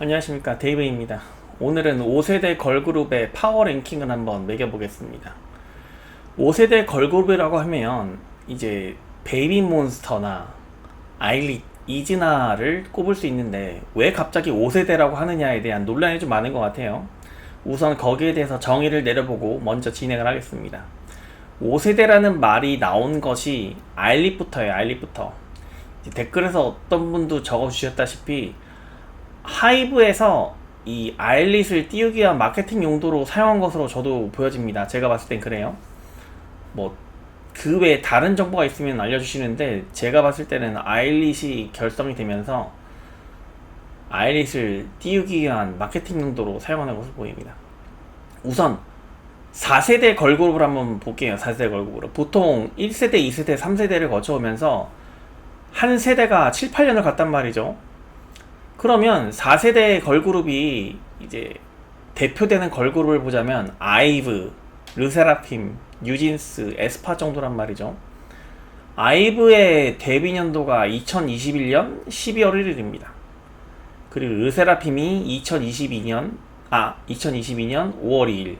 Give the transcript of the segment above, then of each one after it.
안녕하십니까, 데이브입니다. 오늘은 5세대 걸그룹의 파워 랭킹을 한번 매겨보겠습니다. 5세대 걸그룹이라고 하면 이제 베이비몬스터나 아일릿, 이즈나를 꼽을 수 있는데 왜 갑자기 5세대라고 하느냐에 대한 논란이 좀 많은 것 같아요. 우선 거기에 대해서 정의를 내려보고 먼저 진행을 하겠습니다. 5세대라는 말이 나온 것이 아일릿부터예요. 아일릿부터. 댓글에서 어떤 분도 적어주셨다시피 하이브에서 이 아일릿을 띄우기 위한 마케팅 용도로 사용한 것으로 저도 보여집니다. 제가 봤을 땐 그래요. 뭐 그 외에 다른 정보가 있으면 알려주시는데 제가 봤을 때는 아일릿이 결성이 되면서 아일릿을 띄우기 위한 마케팅 용도로 사용하는 것으로 보입니다. 우선 4세대 걸그룹을 한번 볼게요. 4세대 걸그룹으로 보통 1세대, 2세대, 3세대를 거쳐오면서 한 세대가 7, 8년을 갔단 말이죠. 그러면 4세대 걸그룹이 이제 대표되는 걸그룹을 보자면 아이브, 르세라핌, 뉴진스, 에스파 정도란 말이죠. 아이브의 데뷔 년도가 2021년 12월 1일입니다. 그리고 르세라핌이 2022년 5월 2일.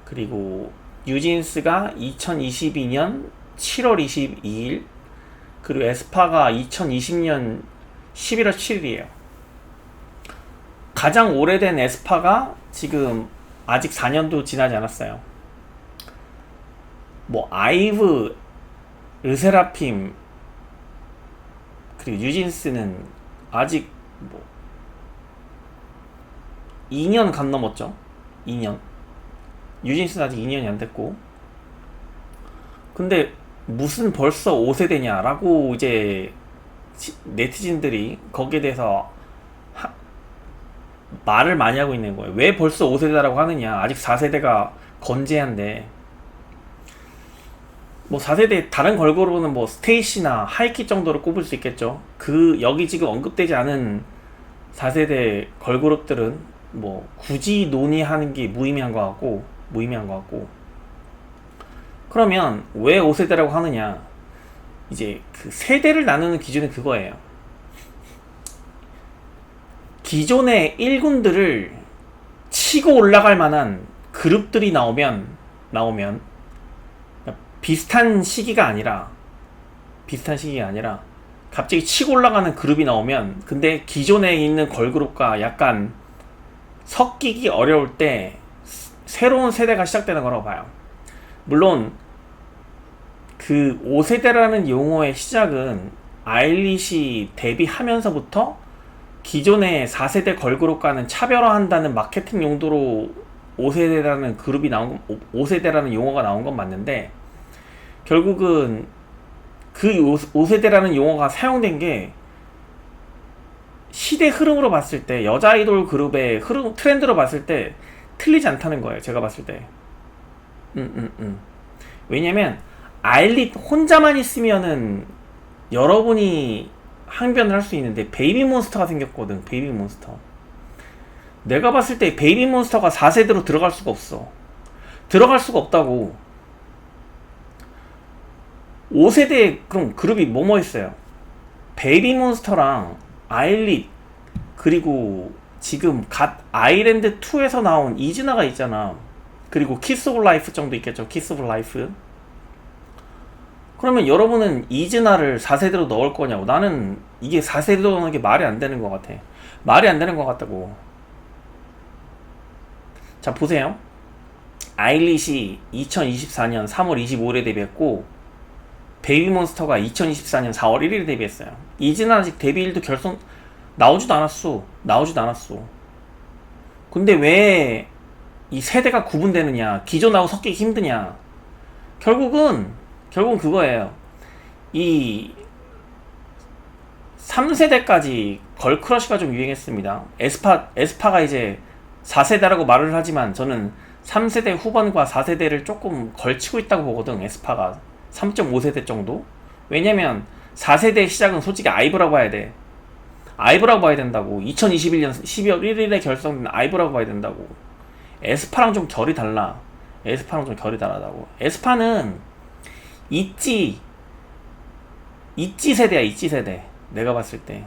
그리고 뉴진스가 2022년 7월 22일. 그리고 에스파가 2020년 11월 7일이에요. 가장 오래된 에스파가 지금 아직 4년도 지나지 않았어요. 뭐 아이브, 르세라핌 그리고 뉴진스는 아직 뭐 2년 간 넘었죠. 2년. 뉴진스는 아직 2년이 안 됐고. 근데 무슨 벌써 5세대냐 라고 이제 네티즌들이 거기에 대해서 말을 많이 하고 있는 거예요. 왜 벌써 5세대라고 하느냐. 아직 4세대가 건재한데. 뭐 4세대 다른 걸그룹은 뭐 스테이시나 하이킥 정도로 꼽을 수 있겠죠. 여기 지금 언급되지 않은 4세대 걸그룹들은 뭐 굳이 논의하는 게 무의미한 것 같고. 그러면 왜 5세대라고 하느냐. 이제 그 세대를 나누는 기준은 그거예요. 기존의 1군들을 치고 올라갈 만한 그룹들이 나오면 비슷한 시기가 아니라 갑자기 치고 올라가는 그룹이 나오면, 근데 기존에 있는 걸그룹과 약간 섞이기 어려울 때 새로운 세대가 시작되는 거라고 봐요. 물론 그 5세대라는 용어의 시작은 아일릿이 데뷔하면서부터 기존의 4세대 걸그룹과는 차별화한다는 마케팅 용도로 5세대라는 그룹이 나온 5세대라는 용어가 나온 건 맞는데, 결국은 그 5세대라는 용어가 사용된 게 시대 흐름으로 봤을 때, 여자 아이돌 그룹의 흐름 트렌드로 봤을 때 틀리지 않다는 거예요. 제가 봤을 때. 왜냐면 아일릿 혼자만 있으면은 여러분이 항변을 할 수 있는데 베이비몬스터가 생겼거든. 베이비몬스터. 내가 봤을 때 베이비몬스터가 4세대로 들어갈 수가 없어. 들어갈 수가 없다고. 5세대 그럼 그룹이 뭐뭐 있어요? 베이비몬스터랑 아일릿, 그리고 지금 갓 아일랜드 2에서 나온 이즈나가 있잖아. 그리고 키스 오브 라이프 정도 있겠죠. 키스 오브 라이프. 그러면 여러분은 이즈나를 4세대로 넣을 거냐고. 나는 이게 4세대로 넣는 게 말이 안 되는 것 같아. 말이 안 되는 것 같다고. 자, 보세요. 아일릿이 2024년 3월 25일에 데뷔했고, 베이비몬스터가 2024년 4월 1일에 데뷔했어요. 이즈나 아직 데뷔일도 나오지도 않았어. 근데 왜 이 세대가 구분되느냐, 기존하고 섞이기 힘드냐. 결국은 그거예요. 이 3세대까지 걸크러쉬가 좀 유행했습니다. 에스파가 이제 4세대라고 말을 하지만 저는 3세대 후반과 4세대를 조금 걸치고 있다고 보거든. 에스파가 3.5세대 정도. 왜냐면 4세대 시작은 솔직히 아이브라고 봐야 돼. 아이브라고 봐야 된다고. 2021년 12월 1일에 결성된 아이브라고 봐야 된다고. 에스파랑 좀 결이 다르다고. 에스파는 있지 세대야. 있지 세대. 내가 봤을 때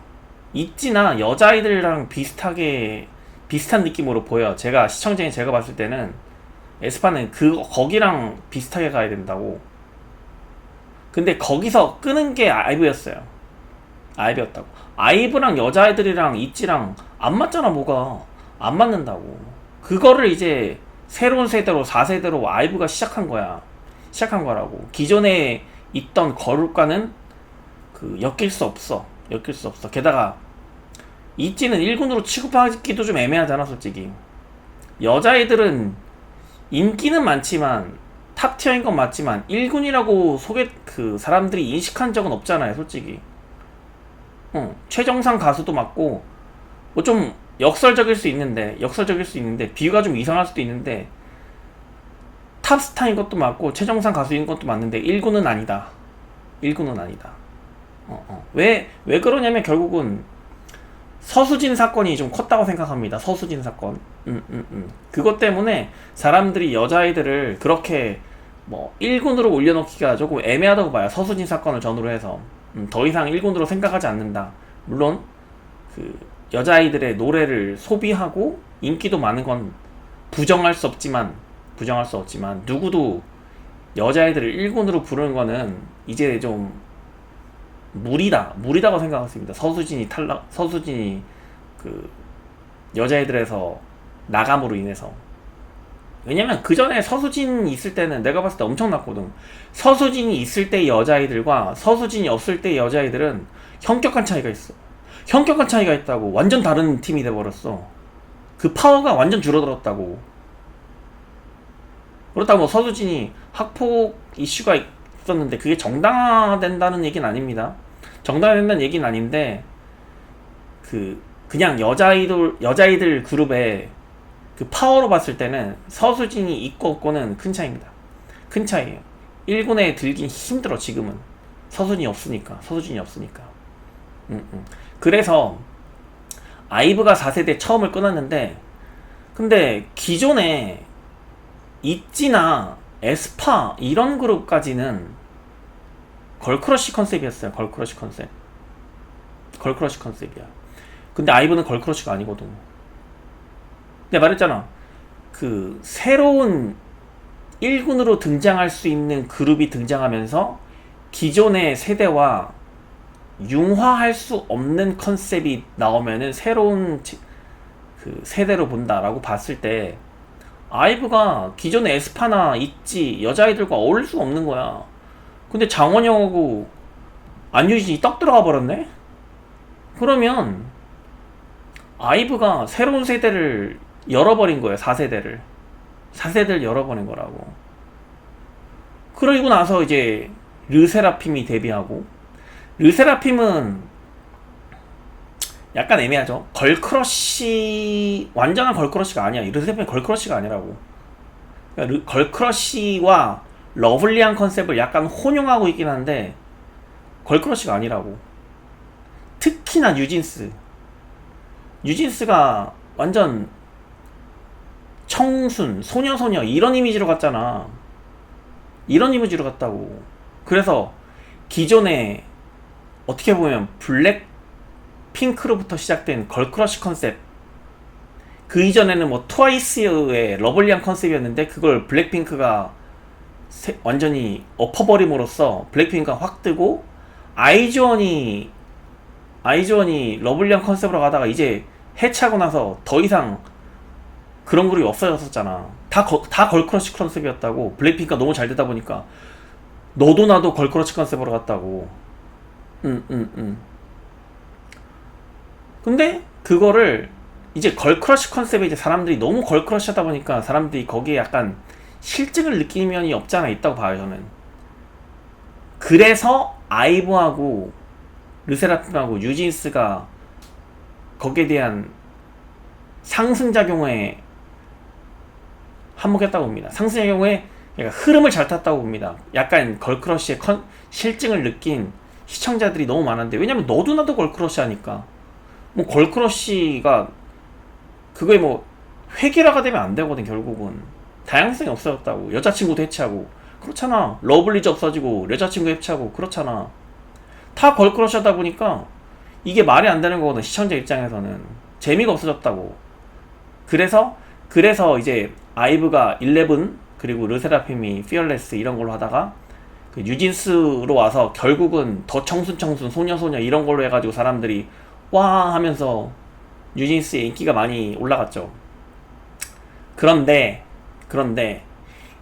있지나 여자아이들이랑 비슷한 느낌으로 보여. 제가 시청자인 제가 봤을 때는 에스파는 거기랑 비슷하게 가야 된다고. 근데 거기서 끄는 게 아이브였어요. 아이브였다고. 아이브랑 여자애들이랑 있지랑 안 맞잖아. 뭐가 안 맞는다고. 그거를 이제 새로운 세대로 4세대로 아이브가 시작한 거라고. 기존에 있던 거룩과는 엮일 수 없어. 게다가 있지는 1군으로 취급하기도 좀 애매하잖아 솔직히. 여자애들은 인기는 많지만 탑티어인 건 맞지만 1군이라고 사람들이 인식한 적은 없잖아요 솔직히. 최정상 가수도 맞고 뭐 좀 역설적일 수 있는데 비유가 좀 이상할 수도 있는데 탑스타인 것도 맞고 최정상 가수인 것도 맞는데 1군은 아니다. 왜 그러냐면 결국은 서수진 사건이 좀 컸다고 생각합니다. 서수진 사건. 그것 때문에 사람들이 여자아이들을 그렇게 1군으로 올려놓기가 조금 애매하다고 봐요. 서수진 사건을 전후로 해서. 더 이상 1군으로 생각하지 않는다. 물론 여자아이들의 노래를 소비하고 인기도 많은 건 부정할 수 없지만 누구도 여자아이들을 1군으로 부르는 거는 이제 좀 무리다고 생각했습니다. 서수진이 여자애들에서 나감으로 인해서. 왜냐면 그 전에 서수진 있을 때는 내가 봤을 때 엄청났거든. 서수진이 있을 때 여자아이들과 서수진이 없을 때 여자아이들은 현격한 차이가 있다고. 완전 다른 팀이 돼버렸어. 그 파워가 완전 줄어들었다고. 그렇다고 서수진이 학폭 이슈가 있었는데 그게 정당화된다는 얘기는 아닙니다. 정당화된다는 얘기는 아닌데 그냥 여자아이들 그룹의 파워로 봤을 때는 서수진이 있고 없고는 큰 차이입니다. 큰 차이에요. 1군에 들긴 힘들어 지금은. 서수진이 없으니까. 그래서 아이브가 4세대 처음을 끊었는데, 근데 기존에 있지나 에스파 이런 그룹까지는 걸크러쉬 컨셉이었어요. 걸크러쉬 컨셉이야. 근데 아이브는 걸크러쉬가 아니거든. 내가 말했잖아. 새로운 1군으로 등장할 수 있는 그룹이 등장하면서 기존의 세대와 융화할 수 없는 컨셉이 나오면은 새로운 세대로 본다라고 봤을 때 아이브가 기존의 에스파나 있지 여자아이들과 어울릴 수가 없는 거야. 근데 장원영하고 안유진이 떡 들어가 버렸네? 그러면 아이브가 새로운 세대를 열어버린 거예요. 4세대를 열어버린 거라고. 그러고 나서 이제 르세라핌이 데뷔하고, 르세라핌은 약간 애매하죠. 완전한 걸크러쉬가 아니야. 르세라핌이 걸크러쉬가 아니라고. 그러니까 걸크러쉬와 러블리한 컨셉을 약간 혼용하고 있긴 한데 걸크러쉬가 아니라고. 특히나 뉴진스가 완전 청순, 소녀 이런 이미지로 갔잖아. 이런 이미지로 갔다고. 그래서 기존에 어떻게 보면 블랙핑크로부터 시작된 걸크러쉬 컨셉, 그 이전에는 뭐 트와이스의 러블리한 컨셉이었는데 그걸 블랙핑크가 완전히 엎어버림으로써 블랙핑크가 확 뜨고, 아이즈원이 러블리한 컨셉으로 가다가 이제 해체하고 나서 더 이상 그런 그룹이 없어졌었잖아. 다 걸크러쉬 컨셉이었다고. 블랙핑크가 너무 잘 되다 보니까 너도 나도 걸크러쉬 컨셉으로 갔다고. 근데 그거를 이제 걸크러쉬 컨셉에 이제 사람들이 너무 걸크러쉬 하다 보니까 사람들이 거기에 약간 실증을 느끼는 면이 없잖아 있다고 봐요 저는. 그래서 아이브하고 르세라핌하고 뉴진스가 거기에 대한 상승작용에 한몫했다고 봅니다. 상승작용에 흐름을 잘 탔다고 봅니다. 약간 걸크러쉬의 실증을 느낀 시청자들이 너무 많은데, 왜냐면 너도 나도 걸크러쉬 하니까 뭐 걸크러쉬가 그거에 뭐 획일화가 되면 안 되거든. 결국은 다양성이 없어졌다고. 여자친구도 해체하고 그렇잖아. 러블리즈 없어지고 여자친구 해체하고 그렇잖아. 다 걸크러쉬 하다 보니까 이게 말이 안 되는 거거든. 시청자 입장에서는 재미가 없어졌다고. 그래서 이제 아이브가 11 그리고 르세라핌이 피어레스 이런 걸로 하다가 그 뉴진스로 와서 결국은 더 청순 소녀 이런 걸로 해가지고 사람들이 와 하면서 뉴진스의 인기가 많이 올라갔죠. 그런데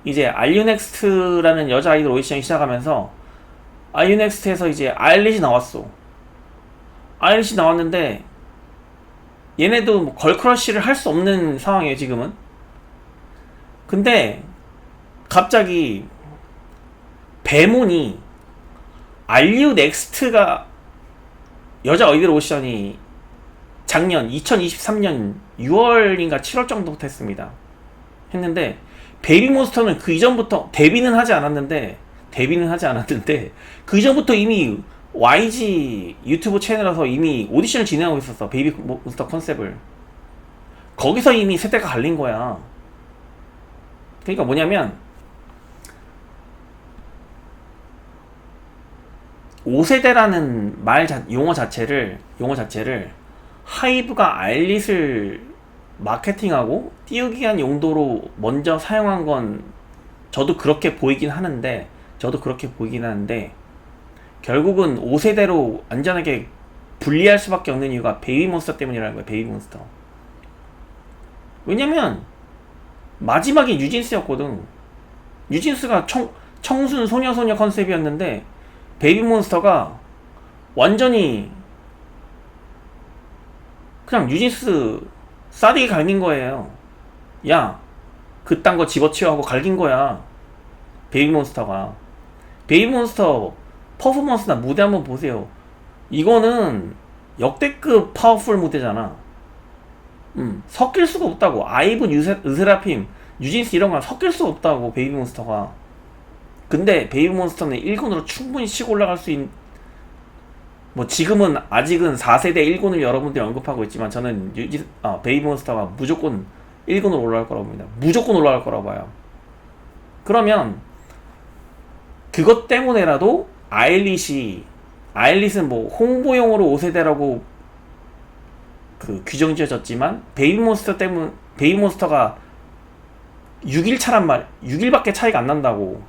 이제 알유넥스트라는 여자 아이돌 오디션이 시작하면서 알유넥스트에서 이제 아일릿이 나왔어. 아일릿이 나왔는데 얘네도 뭐 걸크러쉬를 할 수 없는 상황이에요 지금은. 근데 갑자기 배문이 알유넥스트가 여자 아이돌 오디션이 작년 2023년 6월인가 7월 정도부터 했는데 베이비몬스터는 그 이전부터 데뷔는 하지 않았는데 그 이전부터 이미 YG 유튜브 채널에서 이미 오디션을 진행하고 있었어. 베이비몬스터 컨셉을. 거기서 이미 세대가 갈린 거야. 그러니까 뭐냐면 5세대라는 용어 자체를 하이브가 아일릿을 마케팅하고 띄우기 위한 용도로 먼저 사용한 건 저도 그렇게 보이긴 하는데 결국은 5세대로 안전하게 분리할 수밖에 없는 이유가 베이비몬스터 때문이라는 거예요. 베이비몬스터. 왜냐면 마지막에 뉴진스였거든. 뉴진스가 청순 소녀 컨셉이었는데 베이비몬스터가 완전히 그냥 뉴진스 싸대기 갈긴 거예요. 야, 그딴 거 집어치워 하고 갈긴 거야. 베이비몬스터가. 베이비몬스터 퍼포먼스나 무대 한번 보세요. 이거는 역대급 파워풀 무대잖아. 섞일 수가 없다고. 아이브, 르세라핌, 뉴진스 이런 거랑 섞일 수가 없다고 베이비몬스터가. 근데 베이비몬스터는 1군으로 충분히 치고 올라갈 수 있는, 뭐 지금은 아직은 4세대 1군을 여러분들이 언급하고 있지만 저는 베이비몬스터가 무조건 1군으로 올라갈 거라고 봅니다. 무조건 올라갈 거라고 봐요. 그러면 그것 때문에라도 아일릿은 뭐 홍보용으로 5세대라고 그 규정 지어졌지만 베이비몬스터가 6일 차란 말, 6일밖에 차이가 안 난다고.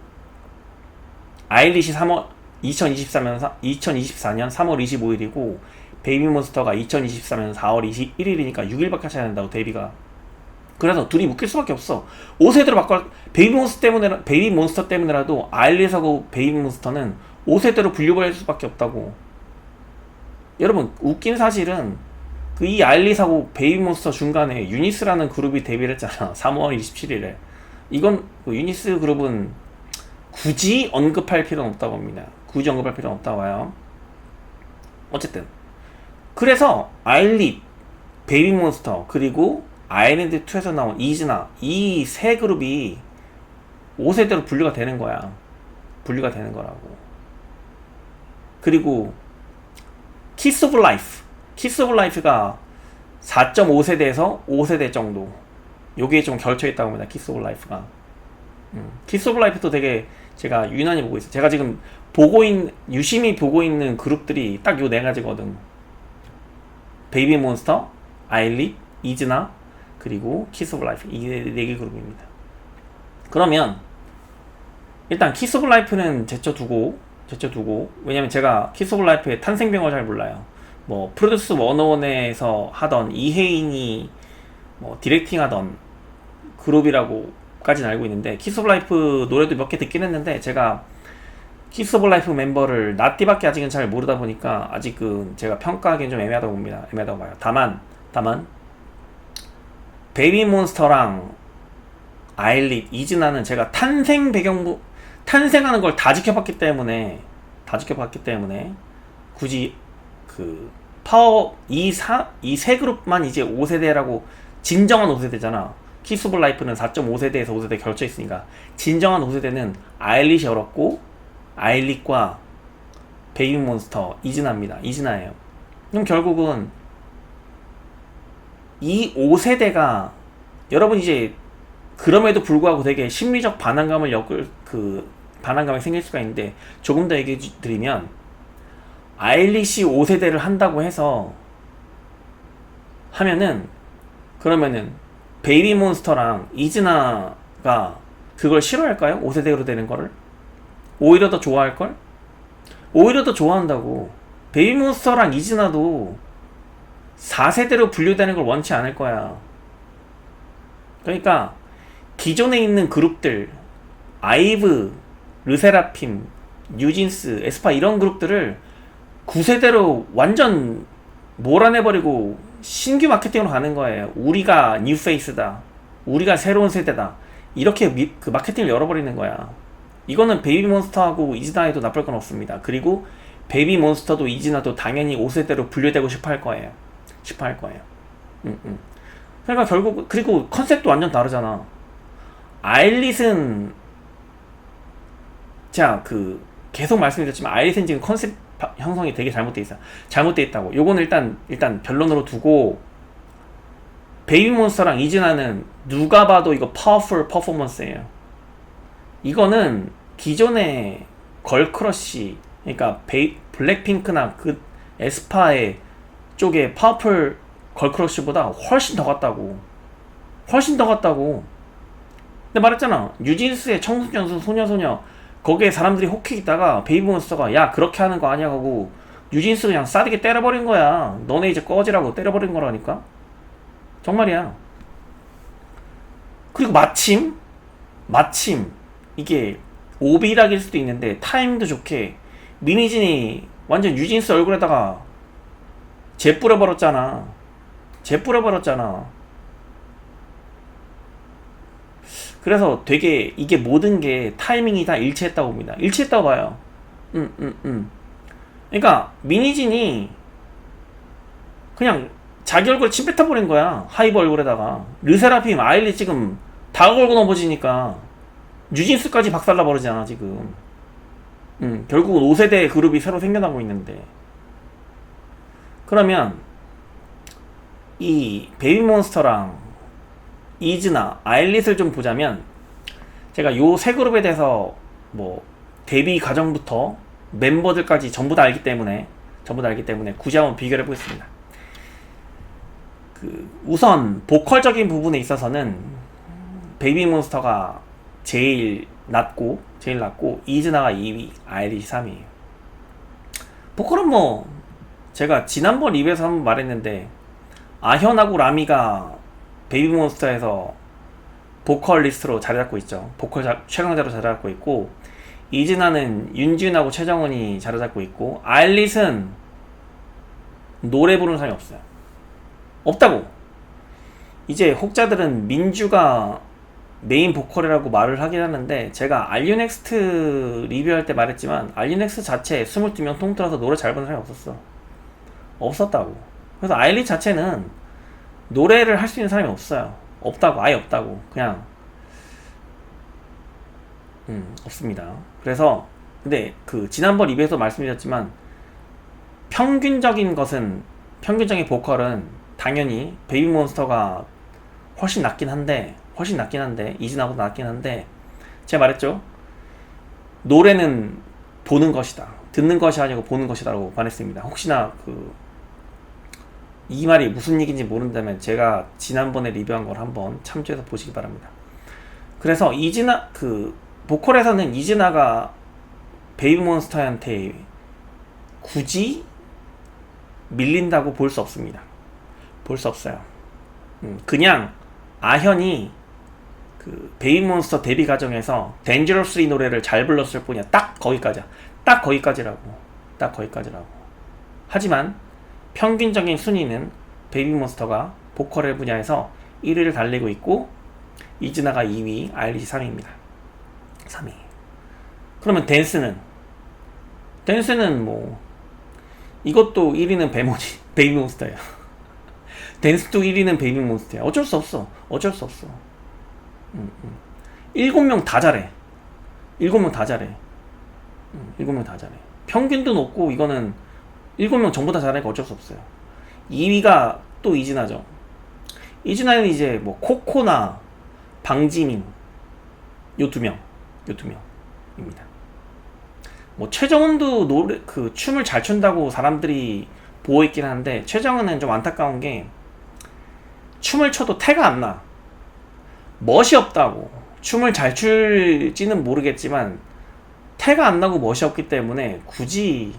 아일릿이 2024년 3월 25일이고 베이비몬스터가 2024년 4월 21일이니까 6일밖에 차이 난다고. 데뷔가. 그래서 둘이 묶일 수밖에 없어. 5세대로 바꿔. 베이비몬스터 때문에라도 아일릿하고 베이비몬스터는 5세대로 분류할 수밖에 없다고. 여러분, 웃긴 사실은 이 아일릿하고 베이비몬스터 중간에 유니스라는 그룹이 데뷔를 했잖아. 3월 27일에. 이건 유니스 그룹은 굳이 언급할 필요는 없다고 합니다. 굳이 언급할 필요는 없다고 봐요. 어쨌든 그래서 아일릿, 베이비몬스터 그리고 아일랜드2에서 나온 이즈나, 이 세 그룹이 5세대로 분류가 되는 거야. 분류가 되는 거라고. 그리고 키스 오브 라이프가 4.5세대에서 5세대 정도, 요게 좀 결쳐있다고 합니다. 키스 오브 라이프가. 키스 오브 라이프도 되게 제가 유난히 보고 있어요. 제가 지금 유심히 보고 있는 그룹들이 딱 요 네 가지거든. 베이비몬스터, 아일릿, 이즈나, 그리고 키스 오브 라이프. 이 네 개 그룹입니다. 그러면 일단 키스 오브 라이프는 제쳐두고, 왜냐면 제가 키스 오브 라이프의 탄생병을 잘 몰라요. 뭐 프로듀스 101에서 하던 이혜인이 뭐 디렉팅 하던 그룹이라고 까지는 알고 있는데, 키스 오브 라이프 노래도 몇 개 듣긴 했는데 제가 키스 오브 라이프 멤버를 나띠밖에 아직은 잘 모르다 보니까 아직은 제가 평가하기엔 좀 애매하다고 봅니다. 애매하다고 봐요. 다만 베이비몬스터랑 아일릿, 이즈나는 제가 탄생하는 걸 다 지켜봤기 때문에 굳이 그 이 세 그룹만 이제 5세대라고, 진정한 5세대잖아. 키스 오브 라이프는 4.5세대에서 5세대 결쳐 있으니까 진정한 5세대는 아일릿이 어렵고 아일릿과 베이비몬스터, 이즈나예요. 그럼 결국은 이 5세대가, 여러분 이제 그럼에도 불구하고 되게 심리적 반항감이 생길 수가 있는데, 조금 더 얘기해 드리면 아일리시 5세대를 한다고 해서 하면은, 그러면은 베이비몬스터랑 이즈나가 그걸 싫어할까요? 5세대로 되는 거를? 오히려 더 좋아할걸? 오히려 더 좋아한다고. 베이비몬스터랑 이즈나도 4세대로 분류되는 걸 원치 않을 거야. 그러니까 기존에 있는 그룹들, 아이브, 르세라핌, 뉴진스, 에스파 이런 그룹들을 9세대로 완전 몰아내버리고 신규 마케팅으로 가는 거예요. 우리가 뉴페이스다, 우리가 새로운 세대다, 이렇게 그 마케팅을 열어버리는 거야. 이거는 베이비몬스터하고 이즈나에도 나쁠 건 없습니다. 그리고 베이비몬스터도 이즈나도 당연히 5세대로 분류되고 싶어 할 거예요. 그러니까 결국, 그리고 컨셉도 완전 다르잖아. 아일릿은, 자, 계속 말씀드렸지만 아일릿은 지금 컨셉 형성이 되게 잘못돼 있어. 잘못돼 있다고. 요거는 일단 변론으로 두고, 베이비몬스터랑 이즈나는 누가 봐도 이거 파워풀 퍼포먼스예요. 이거는 기존의 걸크러쉬, 그러니까 블랙핑크나 그 에스파의 쪽에 파워풀 걸크러쉬보다 훨씬 더 같다고. 근데 말했잖아. 뉴진스의 청소년 소녀 거기에 사람들이 혹해 있다가 베이비몬스터가 야 그렇게 하는 거 아니야 하고 뉴진스 그냥 싸대기 때려버린 거야. 너네 이제 꺼지라고 때려버린 거라니까. 정말이야. 그리고 마침 이게 오비락일 수도 있는데 타이밍도 좋게 미니진이 완전 뉴진스 얼굴에다가 재 뿌려버렸잖아. 그래서 되게 이게 모든 게 타이밍이 다 일치했다고 봅니다. 일치했다고 봐요. 그러니까 미니진이 그냥 자기 얼굴 침 뱉어버린 거야. 하이브 얼굴에다가. 르세라핌, 아일리 지금 다 걸고 넘어지니까 뉴진스까지 박살나 버리잖아 지금. 결국은 5세대 그룹이 새로 생겨나고 있는데, 그러면 이 베이비몬스터랑 이즈나, 아일릿을 좀 보자면, 제가 요 세 그룹에 대해서 뭐 데뷔 과정부터 멤버들까지 전부 다 알기 때문에 굳이 한번 비교를 해보겠습니다. 우선 보컬적인 부분에 있어서는 베이비몬스터가 제일 낮고 이즈나가 2위, 아일릿이 3위에요. 보컬은 뭐 제가 지난번 리뷰에서 한번 말했는데, 아현하고 라미가 베이비몬스터에서 보컬리스트로 자리 잡고 있죠. 보컬 최강자로 자리 잡고 있고, 이즈나는 윤지훈하고 최정은이 자리 잡고 있고, 아일릿은 노래 부르는 사람이 없어요. 없다고. 이제 혹자들은 민주가 메인 보컬이라고 말을 하긴 하는데, 제가 알유넥스트 리뷰할 때 말했지만 알유넥스트 자체에 22명 통틀어서 노래 잘 부르는 사람이 없었다고. 그래서 아일릿 자체는 노래를 할 수 있는 사람이 없다고. 아예 없다고. 그냥 없습니다. 그래서 근데 지난번 리뷰에서 말씀드렸지만, 평균적인 보컬은 당연히 베이비몬스터가 훨씬 낫긴 한데, 이즈나보다 낫긴 한데, 제가 말했죠. 노래는 보는 것이다. 듣는 것이 아니고 보는 것이다라고 말했습니다. 혹시나 이 말이 무슨 얘기인지 모른다면 제가 지난번에 리뷰한 걸 한번 참조해서 보시기 바랍니다. 그래서 이즈나, 보컬에서는 이즈나가 베이비몬스터한테 굳이 밀린다고 볼 수 없습니다. 볼 수 없어요. 그냥 아현이 베이비몬스터 데뷔 과정에서 댄저러스리 노래를 잘 불렀을 뿐이야. 딱 거기까지라고. 하지만 평균적인 순위는 베이비몬스터가 보컬의 분야에서 1위를 달리고 있고, 이즈나가 2위, 아일릿이 3위입니다. 3위. 그러면 댄스는 뭐 이것도 1위는 베이비몬스터야. 댄스도 1위는 베이비몬스터야. 어쩔 수 없어. 7명 다 잘해. 7명 다 잘해. 평균도 높고, 이거는 7명 전부 다 잘하니까 어쩔 수 없어요. 2위가 또 이즈나죠. 이즈나는 이제 뭐 코코나 방지민 요 두 명입니다. 뭐 최정은도 노래 그 춤을 잘 춘다고 사람들이 보고 있긴 한데, 최정은은 좀 안타까운 게 춤을 춰도 태가 안 나. 멋이 없다고. 춤을 잘 출지는 모르겠지만 태가 안 나고 멋이 없기 때문에 굳이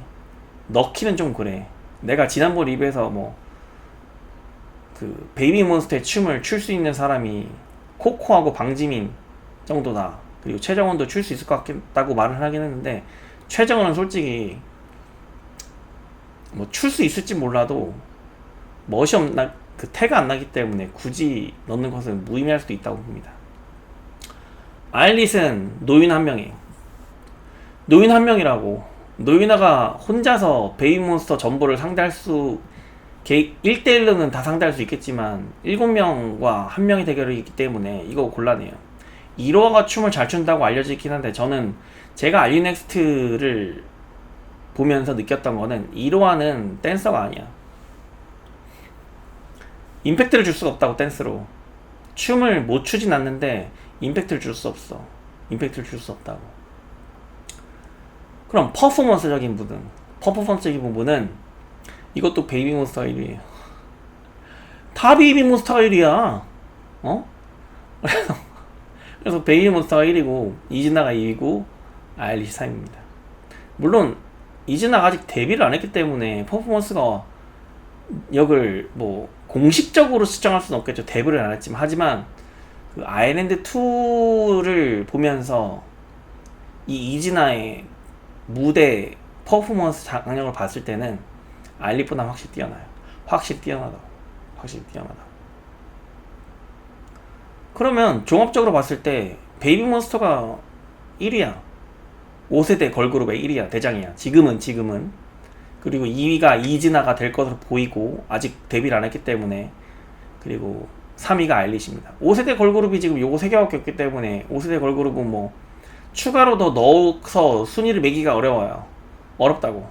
넣기는 좀 그래. 내가 지난번 리뷰에서 뭐 그 베이비몬스터의 춤을 출 수 있는 사람이 코코하고 방지민 정도다. 그리고 최정원도 출 수 있을 것 같다고 말을 하긴 했는데, 최정원은 솔직히 뭐 출 수 있을지 몰라도 멋이 없나, 그 태가 안 나기 때문에 굳이 넣는 것은 무의미할 수도 있다고 봅니다. 아일릿은 노인 한 명이에요. 노인 한 명이라고. 노인아가 혼자서 베이비몬스터 전부를 상대할 수, 1대1로는 다 상대할 수 있겠지만 7명과 1명이 대결이 있기 때문에 이거 곤란해요. 이로아가 춤을 잘 춘다고 알려져 있긴 한데, 저는 제가 알리넥스트를 보면서 느꼈던 거는 이로아는 댄서가 아니야. 임팩트를 줄 수가 없다고. 댄스로 춤을 못 추진 않는데 임팩트를 줄 수 없어. 임팩트를 줄 수 없다고. 그럼 퍼포먼스적인 부분은 이것도 베이비몬스터 1위에요. 다 베이비몬스터 1위야. 어? 그래서 베이비몬스터가 1위고 이즈나가 2위고 아일릿이 3위입니다. 물론 이즈나가 아직 데뷔를 안 했기 때문에 퍼포먼스가 역을 뭐 공식적으로 측정할 수는 없겠죠. 데뷔를 안 했지만. 하지만 그 아일랜드 2를 보면서 이 이즈나의 무대 퍼포먼스 장력을 봤을 때는 아일릿보다 확실히 뛰어나요. 확실히 뛰어나다. 그러면 종합적으로 봤을 때 베이비몬스터가 1위야. 5세대 걸그룹의 1위야. 대장이야. 지금은. 그리고 2위가 이즈나가 될 것으로 보이고 아직 데뷔를 안 했기 때문에. 그리고 3위가 아일릿입니다. 5세대 걸그룹이 지금 요거 3개밖에 없기 때문에 5세대 걸그룹은 뭐 추가로 더 넣어서 순위를 매기가 어려워요. 어렵다고.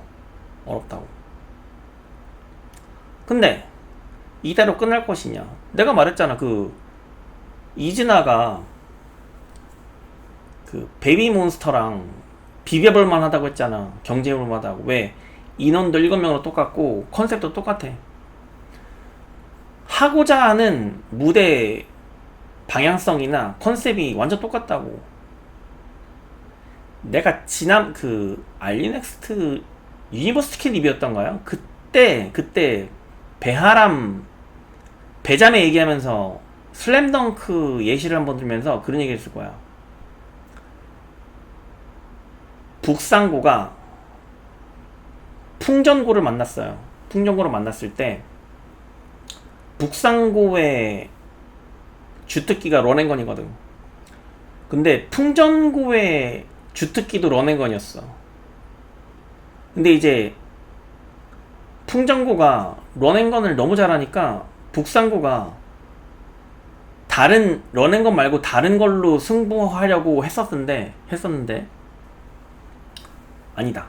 근데 이대로 끝날 것이냐. 내가 말했잖아. 그 이즈나가 그 베이비몬스터랑 비벼볼만 하다고 했잖아. 경쟁해볼만 하다고. 왜? 인원도 7명으로 똑같고 컨셉도 똑같아. 하고자 하는 무대 방향성이나 컨셉이 완전 똑같다고. 내가 지난 그 알리넥스트 유니버스 티켓 리뷰였던가요? 그때 배자매 얘기하면서 슬램덩크 예시를 한번 들면서 그런 얘기를 했을 거야. 북상고가 풍전고를 만났어요. 풍전고를 만났을 때 북상고의 주특기가 런앤건이거든. 근데 풍전고의 주특기도 런앤건이었어. 근데 이제 풍전고가 런앤건을 너무 잘하니까 북상고가 다른 런앤건 말고 다른 걸로 승부하려고 했었는데 아니다.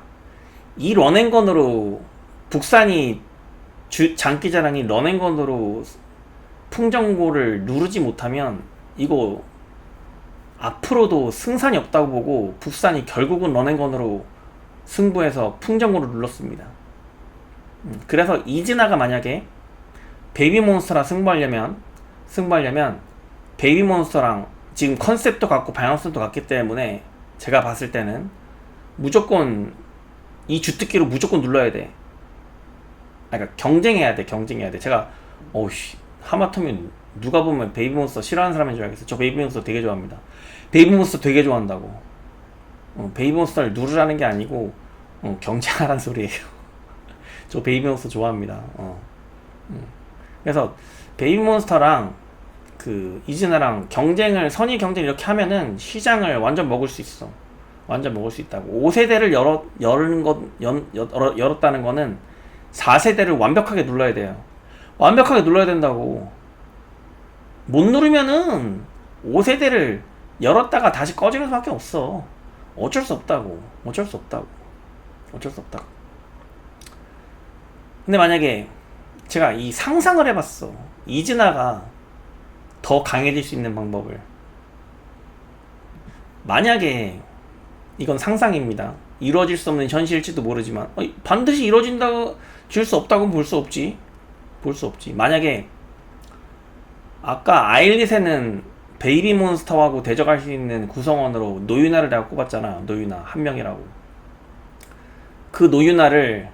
이 런앤건으로 북산이 장기자랑이 런앤건으로 풍전고를 누르지 못하면 이거 앞으로도 승산이 없다고 보고 북산이 결국은 런앤건으로 승부해서 풍전고를 눌렀습니다. 그래서 이즈나가 만약에 베이비몬스터랑 승부하려면 베이비몬스터랑 지금 컨셉도 같고 방향성도 같기 때문에 제가 봤을 때는 무조건 이 주특기로 무조건 눌러야 돼. 그러니까 경쟁해야 돼. 제가 하마터면 누가 보면 베이비몬스터 싫어하는 사람인 줄 알겠어. 저 베이비몬스터 되게 좋아합니다. 베이비몬스터 되게 좋아한다고. 베이비몬스터를 누르라는 게 아니고 경쟁하라는 소리예요. 저 베이비몬스터 좋아합니다. 그래서 베이비몬스터랑 그 이즈나랑 선의 경쟁 이렇게 하면은 시장을 완전 먹을 수 있어. 완전 먹을 수 있다고. 5세대를 열었다는 거는 4세대를 완벽하게 눌러야 돼요. 완벽하게 눌러야 된다고. 못 누르면은 5세대를 열었다가 다시 꺼지는 수밖에 없어. 어쩔 수 없다고. 근데 만약에 제가 이 상상을 해봤어. 이즈나가 더 강해질 수 있는 방법을. 만약에 이건 상상입니다. 이루어질 수 없는 현실일지도 모르지만 반드시 이루어진다 줄 수 없다고는 볼 수 없지. 볼 수 없지. 만약에 아까 아일릿에는 베이비 몬스터하고 대적할 수 있는 구성원으로 노유나를 내가 꼽았잖아. 노유나 한 명이라고. 그 노유나를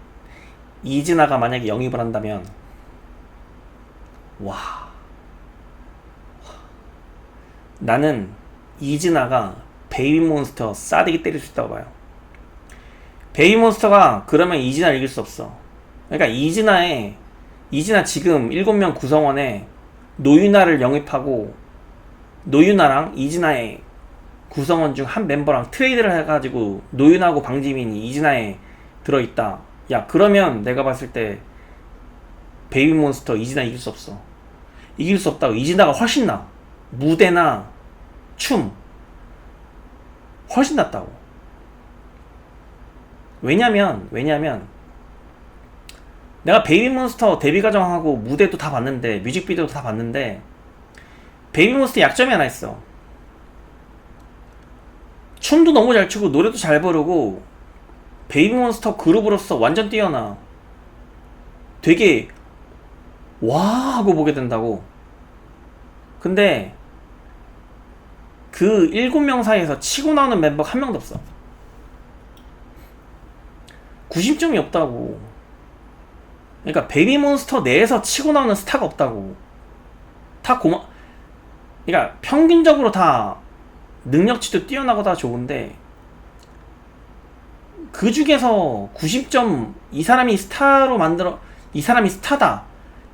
이즈나가 만약에 영입을 한다면 와, 나는 이즈나가 베이비 몬스터 싸대기 때릴 수 있다고 봐요. 베이비 몬스터가 그러면 이즈나를 이길 수 없어. 그러니까 이즈나 지금 7명 구성원에 노유나를 영입하고 노유나랑 이즈나의 구성원 중 한 멤버랑 트레이드를 해가지고 노유나하고 방지민이 이즈나에 들어있다. 야, 그러면 내가 봤을 때 베이비 몬스터 이즈나 이길 수 없어. 이길 수 없다고. 이즈나가 훨씬 나. 무대나 춤 훨씬 낫다고. 왜냐면 내가 베이비 몬스터 데뷔 과정하고 무대도 다 봤는데, 뮤직비디오도 다 봤는데, 베이비 몬스터 약점이 하나 있어. 춤도 너무 잘 추고 노래도 잘 부르고 베이비 몬스터 그룹으로서 완전 뛰어나. 되게 와 하고 보게 된다고. 근데 그 7명 사이에서 치고 나오는 멤버가 한 명도 없어. 90점이 없다고. 그러니까 베이비 몬스터 내에서 치고 나오는 스타가 없다고. 다 그러니까 평균적으로 다 능력치도 뛰어나고 다 좋은데 그 중에서 90점 이 사람이 스타로 이 사람이 스타다,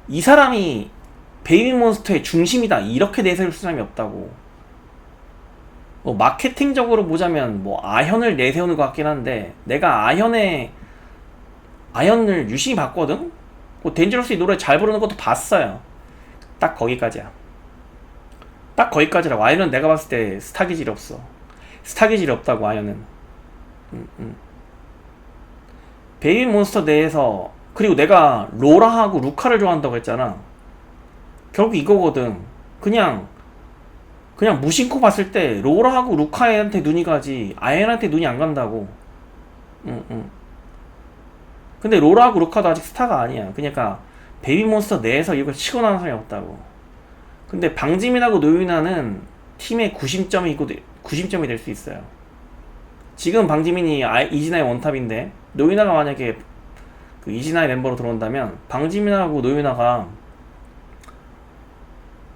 이 사람이 베이비 몬스터의 중심이다, 이렇게 내세울 사람이 없다고. 마케팅적으로 보자면 아현을 내세우는 것 같긴 한데, 내가 아현을 유심히 봤거든? 데인저러스 이 노래 잘 부르는 것도 봤어요. 딱 거기까지야. 딱 거기까지라고. 아현은 내가 봤을 때 스타 기질이 없어. 스타 기질이 없다고, 아현은. 베이비 몬스터 내에서, 그리고 내가 로라하고 루카를 좋아한다고 했잖아. 결국 이거거든. 그냥 무심코 봤을 때 로라하고 루카한테 눈이 가지 아현한테 눈이 안 간다고. 근데 로라하고 루카도 아직 스타가 아니야. 그러니까 베이비 몬스터 내에서 이걸 치고 나는 사람이 없다고. 근데 방지민하고 노유나는 팀의 90점이 될 수 있어요. 지금 방지민이 이진아의 원탑인데, 노유나가 만약에 그 이진아의 멤버로 들어온다면 방지민하고 노유나가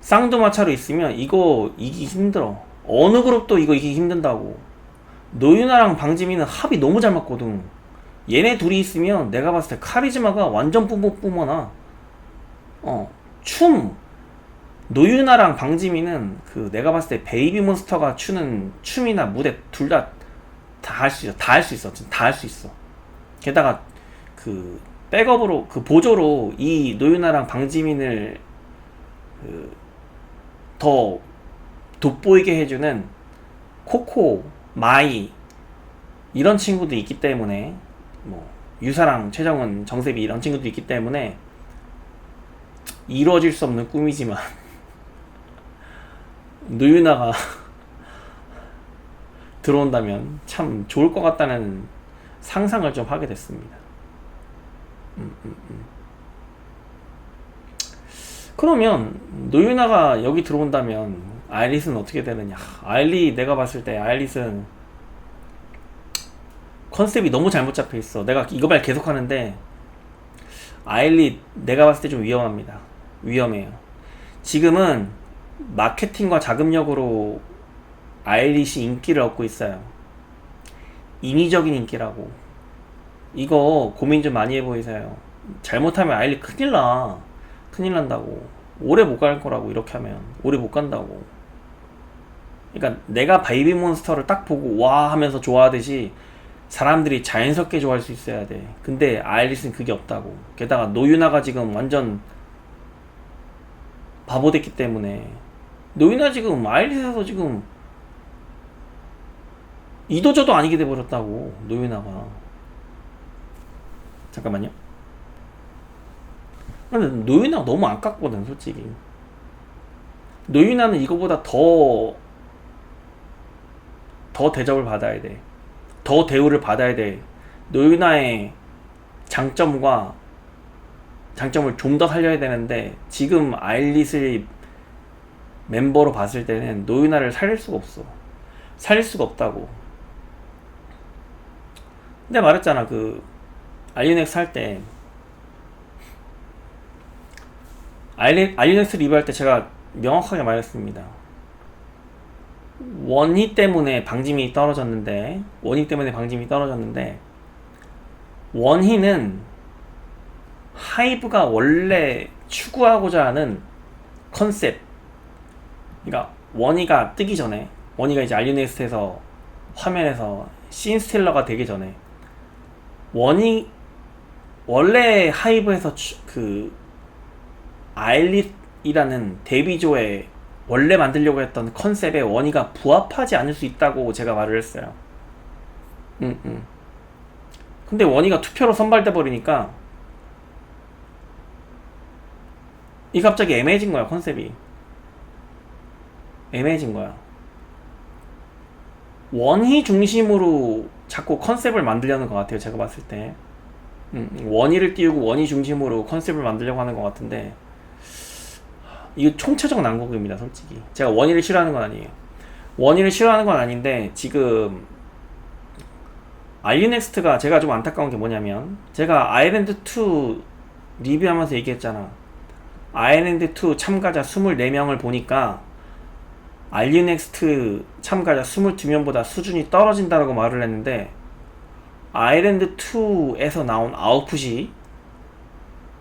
쌍두마차로 있으면 이거 이기기 힘들어. 어느 그룹도 이거 이기기 힘든다고. 노유나랑 방지민은 합이 너무 잘 맞거든. 얘네 둘이 있으면 내가 봤을 때 카리즈마가 완전 뿜어나. 노유나랑 방지민은 내가 봤을 때 베이비 몬스터가 추는 춤이나 무대 둘 다 할 수 있어. 다 할 수 있어. 게다가 백업으로 보조로 이 노유나랑 방지민을 더 돋보이게 해주는 코코, 마이 이런 친구도 있기 때문에, 유사랑 최정은, 정세비 이런 친구도 있기 때문에 이루어질 수 없는 꿈이지만 노유나가 들어온다면 참 좋을 것 같다는 상상을 좀 하게 됐습니다. 그러면 노유나가 여기 들어온다면 아일릿은 어떻게 되느냐. 내가 봤을 때 아일릿은 컨셉이 너무 잘못 잡혀 있어. 내가 이거 말 계속 하는데 아일릿 내가 봤을 때 좀 위험합니다. 위험해요. 지금은 마케팅과 자금력으로 아일릿이 인기를 얻고 있어요. 인위적인 인기라고. 이거 고민 좀 많이 해보이세요. 잘못하면 아일릿 큰일 난다고. 오래 못 갈 거라고. 이렇게 하면 오래 못 간다고. 그러니까 내가 베이비 몬스터를 딱 보고 와 하면서 좋아하듯이 사람들이 자연스럽게 좋아할 수 있어야 돼. 근데 아일릿은 그게 없다고. 게다가 노유나가 지금 완전 바보 됐기 때문에, 노유나 지금 아일릿에서 지금 이도저도 아니게 돼버렸다고. 노유나가. 잠깐만요. 근데 노유나가 너무 아깝거든 솔직히. 노유나는 이거보다 더 대접을 받아야 돼. 더 대우를 받아야 돼. 노유나의 장점을 좀 더 살려야 되는데 지금 아일릿을 멤버로 봤을 때는 노유나를 살릴 수가 없어. 살릴 수가 없다고. 근데 말했잖아. 그 알리넥스 할 때 알리넥스 리뷰할 때 제가 명확하게 말했습니다. 원희 때문에 방짐이 떨어졌는데 원희는 하이브가 원래 추구하고자 하는 컨셉, 그러니까 원희가 뜨기 전에, 원희가 이제 알리넥스에서 화면에서 씬스틸러가 되기 전에 원래 하이브에서 그 아일릿이라는 데뷔조에 원래 만들려고 했던 컨셉에 원희가 부합하지 않을 수 있다고 제가 말을 했어요. 근데 원희가 투표로 선발돼 버리니까 이 갑자기 애매해진 거야. 컨셉이 애매해진 거야. 원희 중심으로 자꾸 컨셉을 만들려는 것 같아요. 제가 봤을 때 원희를 띄우고 원희 중심으로 컨셉을 만들려고 하는 것 같은데 이거 총체적 난국입니다. 솔직히 제가 원희를 싫어하는 건 아니에요. 원희를 싫어하는 건 아닌데 지금 알리넥스트가 제가 좀 안타까운 게 뭐냐면, 제가 아일랜드2 리뷰하면서 얘기했잖아. 아일랜드2 참가자 24명을 보니까 알리넥스트 참가자 22명보다 수준이 떨어진다고 말을 했는데, 아일랜드2에서 나온 아웃풋이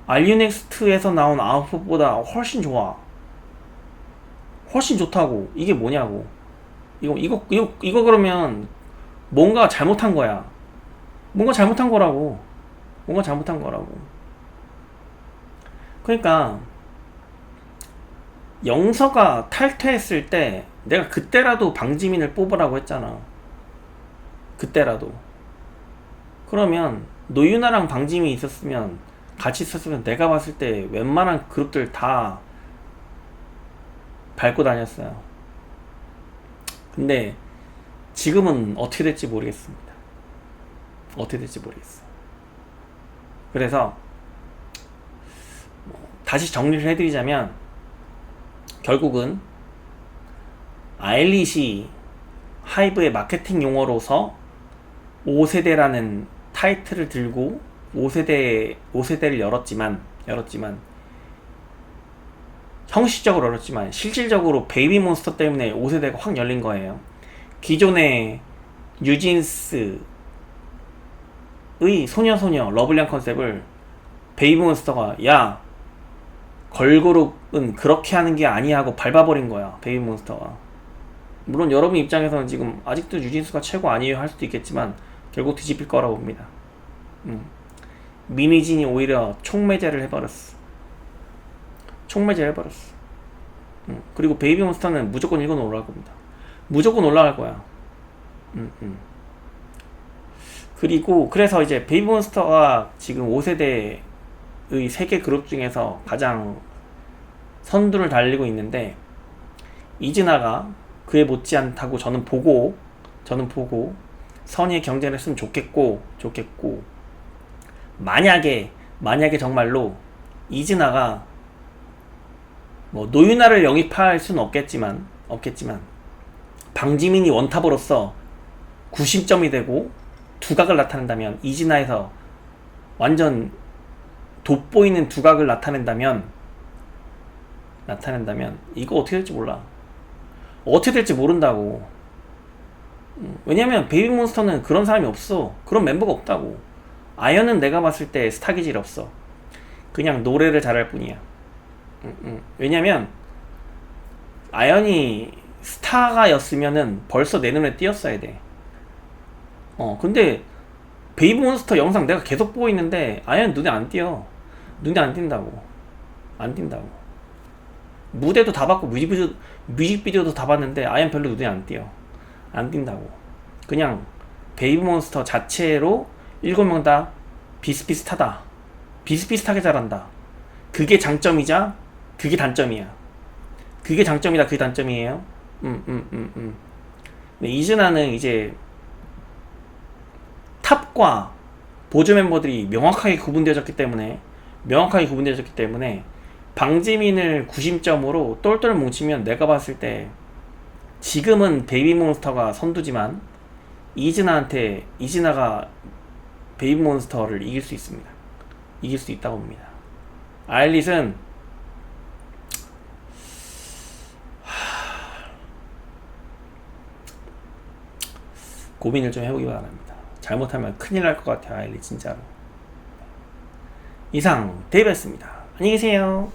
알리넥스트에서 나온 아웃풋보다 훨씬 좋아. 훨씬 좋다고. 이게 뭐냐고. 이거 그러면 뭔가 잘못한 거야. 뭔가 잘못한 거라고. 그러니까 영서가 탈퇴했을 때 내가 그때라도 방지민을 뽑으라고 했잖아. 그때라도. 그러면 노유나랑 방지민이 있었으면, 같이 있었으면 내가 봤을 때 웬만한 그룹들 다 밟고 다녔어요. 근데 지금은 어떻게 될지 모르겠습니다. 그래서 다시 정리를 해드리자면, 결국은 아일릿이 하이브의 마케팅 용어로서 5세대라는 타이틀을 들고 5세대를 열었지만 형식적으로 열었지만 실질적으로 베이비몬스터 때문에 5세대가 확 열린 거예요. 기존의 뉴진스의 소녀소녀 러블리한 컨셉을 베이비몬스터가 야 걸그룹은 그렇게 하는 게 아니야 하고 밟아버린 거야. 베이비몬스터가. 물론 여러분 입장에서는 지금 아직도 뉴진스가 최고 아니에요 할 수도 있겠지만 결국 뒤집힐 거라고 봅니다. 미니진이 오히려 총매제를 해버렸어. 그리고 베이비몬스터는 무조건 1군 올라갈 겁니다. 무조건 올라갈 거야. 그리고 그래서 이제 베이비몬스터가 지금 5세대의 세계 그룹 중에서 가장 선두를 달리고 있는데, 이즈나가 그에 못지않다고 저는 보고 선의의 경쟁을 했으면 좋겠고 만약에 정말로 이즈나가 뭐 노유나를 영입할 수는 없겠지만 방지민이 원탑으로서 구심점이 되고 두각을 나타낸다면, 이즈나에서 완전 돋보이는 두각을 나타낸다면 이거 어떻게 될지 몰라. 어떻게 될지 모른다고. 왜냐면 베이비몬스터는 그런 사람이 없어. 그런 멤버가 없다고. 아연은 내가 봤을 때 스타 기질이 없어. 그냥 노래를 잘할 뿐이야. 왜냐면 아연이 스타가 였으면은 벌써 내 눈에 띄었어야 돼. 근데 베이비몬스터 영상 내가 계속 보고 있는데 아연 눈에 안 띄어. 눈에 안 띈다고. 무대도 다 봤고 뮤직비디오도 다 봤는데 아연 별로 눈에 안 띈다고. 그냥 베이비몬스터 자체로 7명 다 비슷비슷하다. 비슷비슷하게 잘한다. 그게 장점이자 그게 단점이야. 그게 장점이다. 그게 단점이에요. 근데 이즈나는 이제 탑과 보조 멤버들이 명확하게 구분되어졌기 때문에 방지민을 구심점으로 똘똘 뭉치면 내가 봤을 때 지금은 베이비몬스터가 선두지만 이즈나가 베이비몬스터를 이길 수 있습니다. 이길 수 있다고 봅니다. 아일릿은 고민을 좀 해보기 바랍니다. 잘못하면 큰일 날 것 같아요. 아일릿 진짜로. 이상 데이비였습니다. 안녕히 계세요.